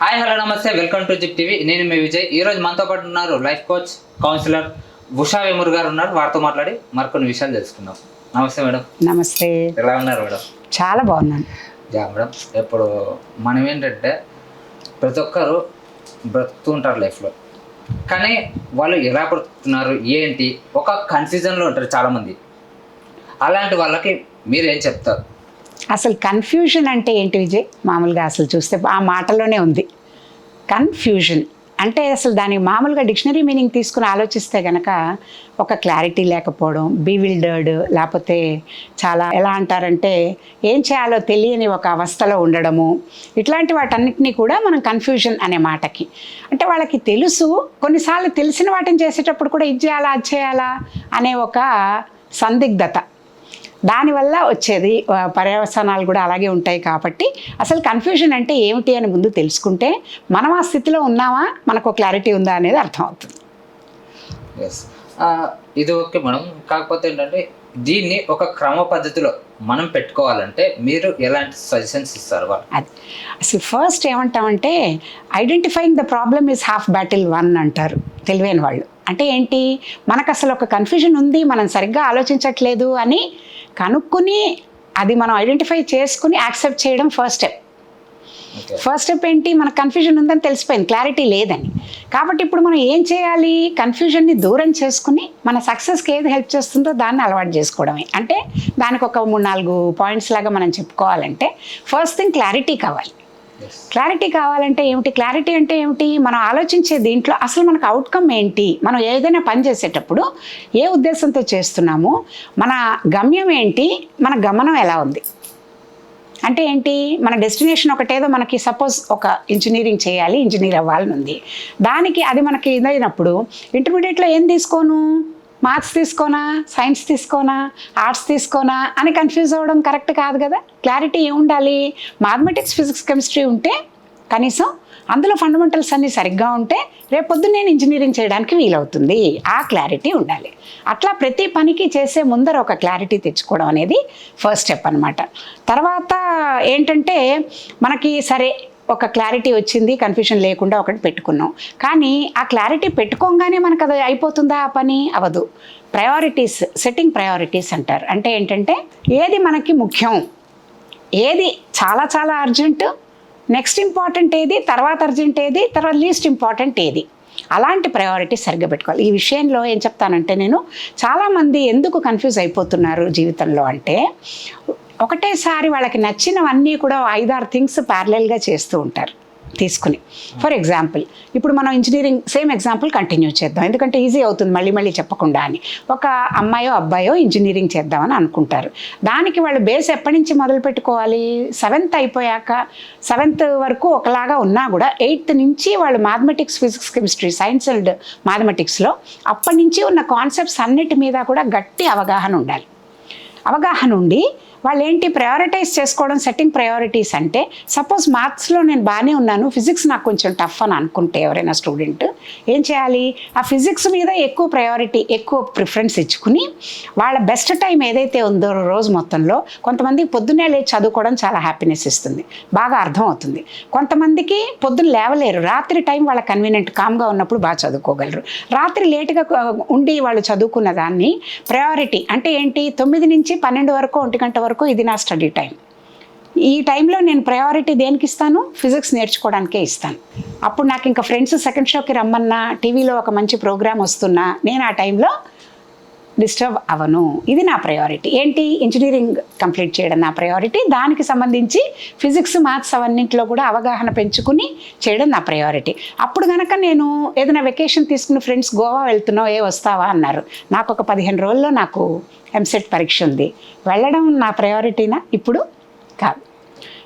Hi hello నమస్తే welcome to Zip TV. నేను మీ విజయ్. ఈరోజు మనతో పాటు ఉన్నారు life coach counsellor Usha Vemur గారు ఉన్నారు. వారితో మాట్లాడి మరికొన్ని విషయాలు తెలుసుకుందాం. నమస్తే మేడం. నమస్తే. ఎలా ఉన్నారు మేడం? చాలా బాగున్నాను. మేడం, ఇప్పుడు మనం ఏంటంటే ప్రతి ఒక్కరు బ్రతుకుతూ ఉంటారు లైఫ్లో, కానీ వాళ్ళు ఎలా బ్రతుకుతున్నారు ఏంటి ఒక కన్ఫ్యూజన్లో ఉంటారు చాలామంది. అలాంటి వాళ్ళకి మీరు ఏం చెప్తారు? అసలు కన్ఫ్యూజన్ అంటే ఏంటి విజయ్? మామూలుగా అసలు చూస్తే ఆ మాటలోనే ఉంది. కన్ఫ్యూజన్ అంటే అసలు దానికి మామూలుగా డిక్షనరీ మీనింగ్ తీసుకుని ఆలోచిస్తే కనుక ఒక క్లారిటీ లేకపోవడం, బివిల్డర్డ్, లేకపోతే చాలా ఎలా అంటారంటే ఏం చేయాలో తెలియని ఒక అవస్థలో ఉండడము, ఇట్లాంటి వాటన్నిటినీ కూడా మనం కన్ఫ్యూజన్ అనే మాటకి అంటే వాళ్ళకి తెలుసు. కొన్నిసార్లు తెలిసిన వాటిని చేసేటప్పుడు కూడా ఇది చేయాలా అది చేయాలా అనే ఒక సందిగ్ధత, దానివల్ల వచ్చేది పర్యవసానాలు కూడా అలాగే ఉంటాయి. కాబట్టి అసలు కన్ఫ్యూజన్ అంటే ఏమిటి అని ముందు తెలుసుకుంటే మనం ఆ స్థితిలో ఉన్నామా, మనకు క్లారిటీ ఉందా అనేది అర్థమవుతుంది. ఎస్, ఇది ఓకే మేడం. కాకపోతే ఏంటంటే దీన్ని ఒక క్రమ పద్ధతిలో మనం పెట్టుకోవాలంటే మీరు ఎలాంటి సజెషన్స్ ఇస్తారు? అది అసలు ఫస్ట్ ఏమంటామంటే identifying the problem is half battle one అంటారు తెలివైన వాళ్ళు. అంటే ఏంటి, మనకు అసలు ఒక కన్ఫ్యూజన్ ఉంది, మనం సరిగ్గా ఆలోచించట్లేదు అని కనుక్కుని అది మనం ఐడెంటిఫై చేసుకుని యాక్సెప్ట్ చేయడం ఫస్ట్ స్టెప్. ఫస్ట్ స్టెప్ ఏంటి, మనకు కన్ఫ్యూజన్ ఉందని తెలిసిపోయింది, క్లారిటీ లేదని. కాబట్టి ఇప్పుడు మనం ఏం చేయాలి, కన్ఫ్యూజన్ని దూరం చేసుకుని మన సక్సెస్కి ఏది హెల్ప్ చేస్తుందో దాన్ని అలవాటు చేసుకోవడమే. అంటే దానికి ఒక 3-4 పాయింట్స్ లాగా మనం చెప్పుకోవాలంటే ఫస్ట్ థింగ్ క్లారిటీ కావాలి. క్లారిటీ కావాలంటే ఏమిటి, క్లారిటీ అంటే ఏమిటి, మనం ఆలోచించే దీంట్లో అసలు మనకు అవుట్కమ్ ఏంటి, మనం ఏదైనా పని చేసేటప్పుడు ఏ ఉద్దేశంతో చేస్తున్నాము, మన గమ్యం ఏంటి, మన గమనం ఎలా ఉంది. అంటే ఏంటి, మన డెస్టినేషన్ ఒకటేదో మనకి సపోజ్ ఒక ఇంజనీరింగ్ చేయాలి, ఇంజనీర్ అవ్వాలని ఉంది, దానికి అది మనకి ఇదైనప్పుడు ఇంటర్మీడియట్లో ఏం తీసుకోను, మ్యాథ్స్ తీసుకోనా, సైన్స్ తీసుకోనా, ఆర్ట్స్ తీసుకోనా అని కన్ఫ్యూజ్ అవ్వడం కరెక్ట్ కాదు కదా. క్లారిటీ ఏముండాలి, మ్యాథమెటిక్స్, ఫిజిక్స్, కెమిస్ట్రీ ఉంటే కనీసం అందులో ఫండమెంటల్స్ అన్నీ సరిగ్గా ఉంటే రేపొద్దు నేను ఇంజనీరింగ్ చేయడానికి వీలవుతుంది, ఆ క్లారిటీ ఉండాలి. అట్లా ప్రతి పనికి చేసే ముందర ఒక క్లారిటీ తెచ్చుకోవడం అనేది ఫస్ట్ స్టెప్ అనమాట. తర్వాత ఏంటంటే మనకి సరే ఒక క్లారిటీ వచ్చింది, కన్ఫ్యూజన్ లేకుండా ఒకటి పెట్టుకున్నాం, కానీ ఆ క్లారిటీ పెట్టుకోగానే మనకు అది అయిపోతుందా, ఆ పని అవ్వదు. ప్రయారిటీస్, సెట్టింగ్ ప్రయారిటీస్ అంటారు. అంటే ఏంటంటే ఏది మనకి ముఖ్యం, ఏది చాలా చాలా అర్జెంట్, నెక్స్ట్ ఇంపార్టెంట్ ఏది, తర్వాత అర్జెంట్ ఏది, తర్వాత లీస్ట్ ఇంపార్టెంట్ ఏది, అలాంటి ప్రయారిటీ సరిగ్గా పెట్టుకోవాలి. ఈ విషయంలో ఏం చెప్తానంటే నేను చాలామంది ఎందుకు కన్ఫ్యూజ్ అయిపోతున్నారు జీవితంలో అంటే ఒకటేసారి వాళ్ళకి నచ్చినవన్నీ కూడా 5-6 థింగ్స్ ప్యారలల్గా చేస్తూ ఉంటారు తీసుకుని. ఫర్ ఎగ్జాంపుల్ ఇప్పుడు మనం ఇంజనీరింగ్ సేమ్ ఎగ్జాంపుల్ కంటిన్యూ చేద్దాం, ఎందుకంటే ఈజీ అవుతుంది మళ్ళీ మళ్ళీ చెప్పకుండా అని. ఒక అమ్మాయో అబ్బాయో ఇంజనీరింగ్ చేద్దామని అనుకుంటారు. దానికి వాళ్ళు బేస్ ఎప్పటి నుంచి మొదలు పెట్టుకోవాలి, 7th అయిపోయాక, 7th వరకు ఒకలాగా ఉన్నా కూడా 8th నుంచి వాళ్ళు mathematics, physics, chemistry, science and మ్యాథమెటిక్స్లో అప్పటి నుంచి ఉన్న కాన్సెప్ట్స్ అన్నిటి మీద కూడా గట్టి అవగాహన ఉండాలి. అవగాహన ఉండి వాళ్ళు ఏంటి ప్రయారిటైజ్ చేసుకోవడం, సెట్టింగ్ ప్రయారిటీస్. అంటే సపోజ్ మ్యాథ్స్లో నేను బాగానే ఉన్నాను, ఫిజిక్స్ నాకు కొంచెం టఫ్ అని అనుకుంటే ఎవరైనా స్టూడెంట్ ఏం చేయాలి, ఆ ఫిజిక్స్ మీద ఎక్కువ ప్రయారిటీ, ఎక్కువ ప్రిఫరెన్స్ ఇచ్చుకుని వాళ్ళ బెస్ట్ టైం ఏదైతే ఉందో రోజు మొత్తంలో, కొంతమంది పొద్దున్నే లేచి చదువుకోవడం చాలా హ్యాపీనెస్ ఇస్తుంది, బాగా అర్థమవుతుంది. కొంతమందికి పొద్దున్న లేవలేరు, రాత్రి టైం వాళ్ళ కన్వీనియంట్ కామ్గా ఉన్నప్పుడు బాగా చదువుకోగలరు. రాత్రి లేటుగా ఉండి వాళ్ళు చదువుకున్న దాన్ని ప్రయారిటీ అంటే ఏంటి, 9 నుంచి 12 వరకు, 1 గంట వరకు ఇది నా స్టడీ టైం. ఈ టైంలో నేను ప్రయారిటీ దేనికి ఇస్తాను, ఫిజిక్స్ నేర్చుకోవడానికే ఇస్తాను. అప్పుడు నాకు ఇంకా ఫ్రెండ్స్ సెకండ్ షోకి రమ్మన్నా, టీవీలో ఒక మంచి ప్రోగ్రామ్ వస్తున్నా నేను ఆ టైంలో డిస్టర్బ్ అవ్వను. ఇది నా ప్రయారిటీ. ఏంటి, ఇంజనీరింగ్ కంప్లీట్ చేయడం నా ప్రయారిటీ, దానికి సంబంధించి ఫిజిక్స్, మ్యాథ్స్ అవన్నింటిలో కూడా అవగాహన పెంచుకుని చేయడం నా ప్రయారిటీ. అప్పుడు కనుక నేను ఏదైనా వెకేషన్ తీసుకుని ఫ్రెండ్స్ గోవా వెళ్తున్నావు, వస్తావా అన్నారు, నాకు ఒక 15 రోజుల్లో నాకు ఎంసెట్ పరీక్ష ఉంది, వెళ్ళడం నా ప్రయారిటీనా? ఇప్పుడు కాదు.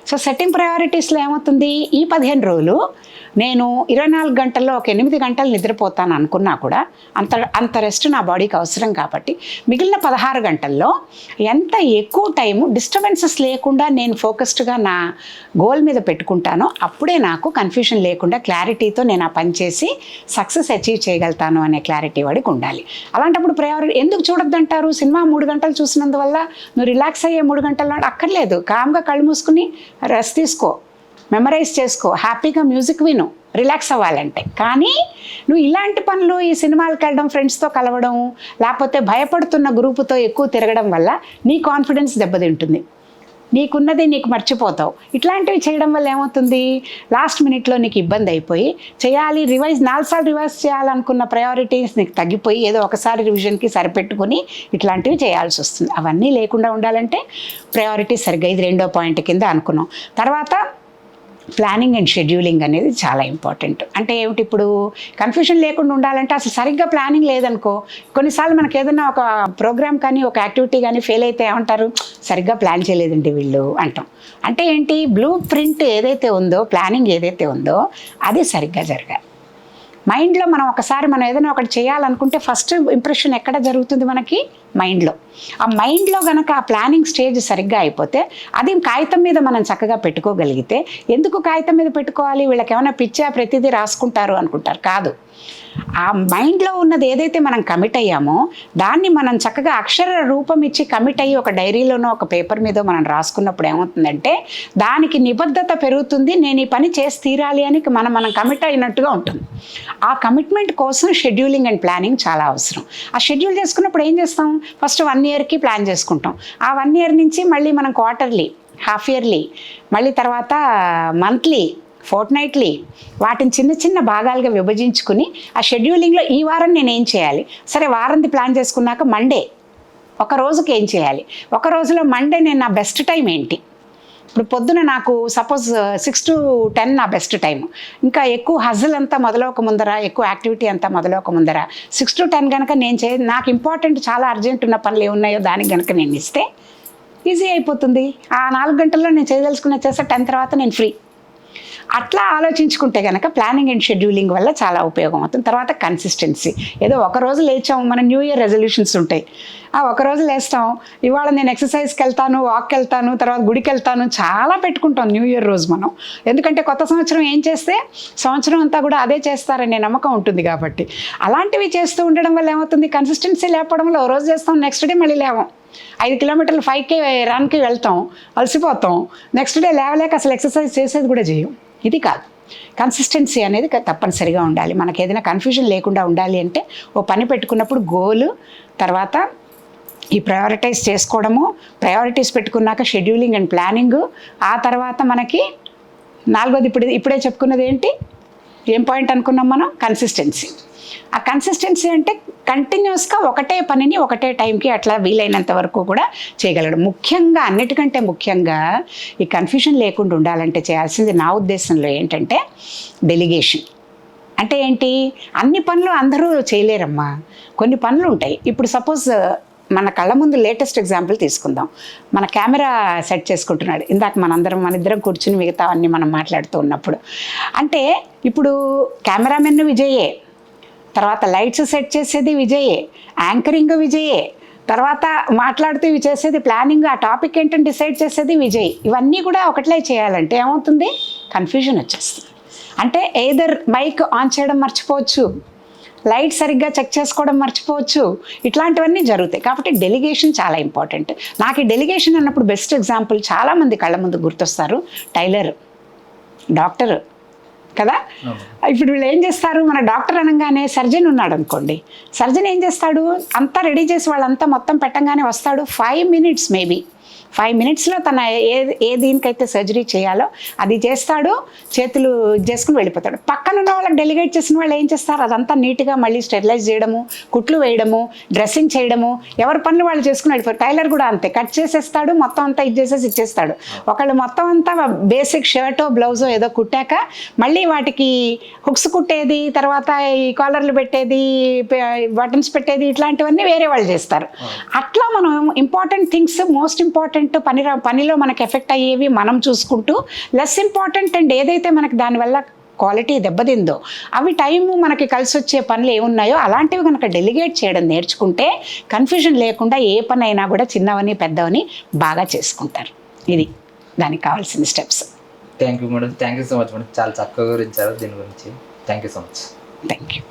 సో సెట్టింగ్ ప్రయారిటీస్లో ఏమవుతుంది, ఈ 15 రోజులు నేను 24 గంటల్లో ఒక 8 గంటలు నిద్రపోతాను అనుకున్నా కూడా అంత రెస్ట్ నా బాడీకి అవసరం. కాబట్టి మిగిలిన 16 గంటల్లో ఎంత ఎక్కువ టైము డిస్టర్బెన్సెస్ లేకుండా నేను ఫోకస్డ్గా నా గోల్ మీద పెట్టుకుంటానో అప్పుడే నాకు కన్ఫ్యూషన్ లేకుండా క్లారిటీతో నేను ఆ పని చేసి సక్సెస్ అచీవ్ చేయగలుగుతాను అనే క్లారిటీ వాడికి ఉండాలి. అలాంటప్పుడు ప్రయారిటీ ఎందుకు చూడొద్దంటారు, సినిమా 3 గంటలు చూసినందువల్ల నువ్వు రిలాక్స్ అయ్యే 3 గంటల నాడు అక్కర్లేదు, కామ్గా కళ్ళు మూసుకుని రెస్ట్ తీసుకో, మెమరైజ్ చేసుకో, హ్యాపీగా మ్యూజిక్ విను రిలాక్స్ అవ్వాలంటే. కానీ నువ్వు ఇలాంటి పనులు, ఈ సినిమాలకు వెళ్ళడం, ఫ్రెండ్స్తో కలవడం, లేకపోతే భయపడుతున్న గ్రూపుతో ఎక్కువ తిరగడం వల్ల నీ కాన్ఫిడెన్స్ దెబ్బతింటుంది, నీకున్నది నీకు మర్చిపోతావు. ఇట్లాంటివి చేయడం వల్ల ఏమవుతుంది, లాస్ట్ మినిట్లో నీకు ఇబ్బంది అయిపోయి చేయాలి, 4 సార్లు రివైజ్ చేయాలనుకున్న ప్రయారిటీస్ నీకు తగ్గిపోయి ఏదో ఒకసారి రివిజన్కి సరిపెట్టుకుని ఇట్లాంటివి చేయాల్సి వస్తుంది. అవన్నీ లేకుండా ఉండాలంటే ప్రయారిటీ సరిగ్గా, ఇది 2వ పాయింట్ కింద అనుకున్నాం. తర్వాత ప్లానింగ్ అండ్ షెడ్యూలింగ్ అనేది చాలా ఇంపార్టెంట్. అంటే ఏమిటి, ఇప్పుడు కన్ఫ్యూజన్ లేకుండా ఉండాలంటే అసలు సరిగ్గా ప్లానింగ్ లేదనుకో, కొన్నిసార్లు మనకి ఏదైనా ఒక ప్రోగ్రామ్ కానీ ఒక యాక్టివిటీ కానీ ఫెయిల్ అయితే ఏమంటారు, సరిగ్గా ప్లాన్ చేయలేదండి వీళ్ళు అంటాం. అంటే ఏంటి, బ్లూ ప్రింట్ ఏదైతే ఉందో, ప్లానింగ్ ఏదైతే ఉందో అది సరిగ్గా జరగాలి. మైండ్లో మనం ఏదైనా ఒకటి చేయాలనుకుంటే ఫస్ట్ ఇంప్రెషన్ ఎక్కడ జరుగుతుంది, మనకి మైండ్లో. ఆ మైండ్లో కనుక ఆ ప్లానింగ్ స్టేజ్ సరిగ్గా అయిపోతే అది కాగితం మీద మనం చక్కగా పెట్టుకోగలిగితే, ఎందుకు కాగితం మీద పెట్టుకోవాలి, వీళ్ళకి ఏమైనా పిచ్చా ప్రతిదీ రాసుకుంటారు అనుకుంటారు, కాదు. ఆ మైండ్లో ఉన్నది ఏదైతే మనం కమిట్ అయ్యామో దాన్ని మనం చక్కగా అక్షర రూపం ఇచ్చి కమిట్ అయ్యి ఒక డైరీలోనో ఒక పేపర్ మీద మనం రాసుకున్నప్పుడు ఏమవుతుందంటే దానికి నిబద్ధత పెరుగుతుంది, నేను ఈ పని చేసి తీరాలి అని మనం కమిట్ అయినట్టుగా ఉంటుంది. ఆ కమిట్మెంట్ కోసం షెడ్యూలింగ్ అండ్ ప్లానింగ్ చాలా అవసరం. ఆ షెడ్యూల్ చేసుకున్నప్పుడు ఏం చేస్తాం, ఫస్ట్ 1 ఇయర్కి ప్లాన్ చేసుకుంటాం. ఆ 1 ఇయర్ నుంచి మళ్ళీ మనం క్వార్టర్లీ, హాఫ్ ఇయర్లీ, మళ్ళీ తర్వాత మంత్లీ, ఫోర్ట్నైట్లీ, వాటిని చిన్న చిన్న భాగాలుగా విభజించుకుని ఆ షెడ్యూలింగ్లో ఈ వారం నేను ఏం చేయాలి, సరే వారంది ప్లాన్ చేసుకున్నాక మండే ఒక రోజుకి ఏం చేయాలి, ఒక రోజులో మండే నేను నా బెస్ట్ టైం ఏంటి, ఇప్పుడు పొద్దున నాకు సపోజ్ 6 to 10 నా బెస్ట్ టైం, ఇంకా ఎక్కువ హజిల్ అంతా మొదలవక ముందర, ఎక్కువ యాక్టివిటీ అంతా మొదలవక ముందర 6 to 10 కనుక నేను నాకు ఇంపార్టెంట్ చాలా అర్జెంట్ ఉన్న పనులు ఏమున్నాయో దానికి కనుక నేను ఇస్తే ఈజీ అయిపోతుంది. ఆ 4 గంటల్లో నేను చేయదలుచుకున్న చేస్తే 10 తర్వాత నేను ఫ్రీ. అట్లా ఆలోచించుకుంటే కనుక ప్లానింగ్ అండ్ షెడ్యూలింగ్ వల్ల చాలా ఉపయోగం అవుతుంది. తర్వాత కన్సిస్టెన్సీ, ఏదో ఒకరోజు లేచాము, మన న్యూ ఇయర్ రెజల్యూషన్స్ ఉంటాయి, ఒకరోజు లేస్తాం, ఇవాళ నేను ఎక్సర్సైజ్కి వెళ్తాను, వాక్కి వెళ్తాను, తర్వాత గుడికి వెళ్తాను, చాలా పెట్టుకుంటాం న్యూ ఇయర్ రోజు మనం. ఎందుకంటే కొత్త సంవత్సరం ఏం చేస్తే సంవత్సరం అంతా కూడా అదే చేస్తారనే నమ్మకం ఉంటుంది కాబట్టి. అలాంటివి చేస్తూ ఉండడం వల్ల ఏమవుతుంది, కన్సిస్టెన్సీ లేకపోవడం వల్ల ఓ రోజు చేస్తాం, నెక్స్ట్ డే మళ్ళీ లేవం, 5 కిలోమీటర్లు 5K రన్కి వెళ్తాం, అలసిపోతాం, నెక్స్ట్ డే లేవలేక అసలు ఎక్సర్సైజ్ చేసేది కూడా చేయం. ఇది కాదు, కన్సిస్టెన్సీ అనేది తప్పనిసరిగా ఉండాలి. మనకి ఏదైనా కన్ఫ్యూజన్ లేకుండా ఉండాలి అంటే ఓ పని పెట్టుకున్నప్పుడు గోలు, తర్వాత ఈ ప్రయారిటైజ్ చేసుకోవడము, ప్రయారిటీస్ పెట్టుకున్నాక షెడ్యూలింగ్ అండ్ ప్లానింగ్, ఆ తర్వాత మనకి 4వది ఇప్పుడే చెప్పుకున్నది ఏంటి, ఏం పాయింట్ అనుకున్నాం మనం, కన్సిస్టెన్సీ. ఆ కన్సిస్టెన్సీ అంటే కంటిన్యూస్గా ఒకటే పనిని ఒకటే టైంకి అట్లా వీలైనంత వరకు కూడా చేయగలడం. ముఖ్యంగా అన్నిటికంటే ముఖ్యంగా ఈ కన్ఫ్యూజన్ లేకుండా ఉండాలంటే చేయాల్సింది నా ఉద్దేశంలో ఏంటంటే డెలిగేషన్. అంటే ఏంటి, అన్ని పనులు అందరూ చేయలేరమ్మా, కొన్ని పనులు ఉంటాయి. ఇప్పుడు సపోజ్ మన కళ్ళ ముందు లేటెస్ట్ ఎగ్జాంపుల్ తీసుకుందాం, మన కెమెరా సెట్ చేసుకుంటున్నాడు, ఇందాక మన ఇద్దరం కూర్చుని మిగతా అన్నీ మనం మాట్లాడుతూ ఉన్నప్పుడు, అంటే ఇప్పుడు కెమెరామెన్ విజయే, తర్వాత లైట్స్ సెట్ చేసేది విజయే, యాంకరింగ్ విజయే, తర్వాత మాట్లాడుతూ ఇవి చేసేది ప్లానింగ్, ఆ టాపిక్ ఏంటని డిసైడ్ చేసేది విజయ్. ఇవన్నీ కూడా ఒకట్లే చేయాలంటే ఏమవుతుంది, కన్ఫ్యూజన్ వచ్చేస్తుంది. అంటే ఎయిదర్ మైక్ ఆన్ చేయడం మర్చిపోవచ్చు, లైట్ సరిగ్గా చెక్ చేసుకోవడం మర్చిపోవచ్చు, ఇట్లాంటివన్నీ జరుగుతాయి. కాబట్టి డెలిగేషన్ చాలా ఇంపార్టెంట్. నాకు ఈ డెలిగేషన్ అన్నప్పుడు బెస్ట్ ఎగ్జాంపుల్ చాలామంది కళ్ళ ముందు గుర్తొస్తారు, టైలర్, డాక్టర్ కదా. ఇప్పుడు వీళ్ళు ఏం చేస్తారు, మన డాక్టర్ అనగానే సర్జన్ ఉన్నాడు అనుకోండి, సర్జన్ ఏం చేస్తాడు, అంతా రెడీ చేసి వాళ్ళంతా మొత్తం పెట్టంగానే వస్తాడు, 5 minutes మేబీ 5 minutesలో తన ఏ దీనికైతే సర్జరీ చేయాలో అది చేస్తాడు, చేతులు చేసుకుని వెళ్ళిపోతాడు. పక్కన ఉన్న వాళ్ళకి డెలిగేట్ చేసిన వాళ్ళు ఏం చేస్తారు, అదంతా నీట్గా మళ్ళీ స్టెరిలైజ్ చేయడము, కుట్లు వేయడము, డ్రెస్సింగ్ చేయడము, ఎవరి పనులు వాళ్ళు చేసుకుని వెళ్ళిపోతారు. టైలర్ కూడా అంతే, కట్ చేసేస్తాడు, మొత్తం అంతా ఇచ్చేస్తాడు. ఒకళ్ళు మొత్తం అంతా బేసిక్ షర్టో బ్లౌజో ఏదో కుట్టాక మళ్ళీ వాటికి హుక్స్ కుట్టేది, తర్వాత ఈ కాలర్లు పెట్టేది, బటన్స్ పెట్టేది, ఇట్లాంటివన్నీ వేరే వాళ్ళు చేస్తారు. అట్లా మనం ఇంపార్టెంట్ థింగ్స్, మోస్ట్ ఇంపార్టెంట్ పనిలో మనకు ఎఫెక్ట్ అయ్యేవి మనం చూసుకుంటూ, లెస్ ఇంపార్టెంట్ అండ్ ఏదైతే మనకి దానివల్ల క్వాలిటీ దెబ్బతిందో అవి టైము మనకి కలిసి వచ్చే పనులు ఏమున్నాయో అలాంటివి కనుక డెలిగేట్ చేయడం నేర్చుకుంటే కన్ఫ్యూజన్ లేకుండా ఏ పని అయినా కూడా చిన్నవని పెద్దవని బాగా చేసుకుంటారు. ఇది దానికి కావాల్సిన steps. Thank you madam, thank you so much madam, చాలా చక్కగా వివరించారు దీని గురించి. Thank you so much. Thank you.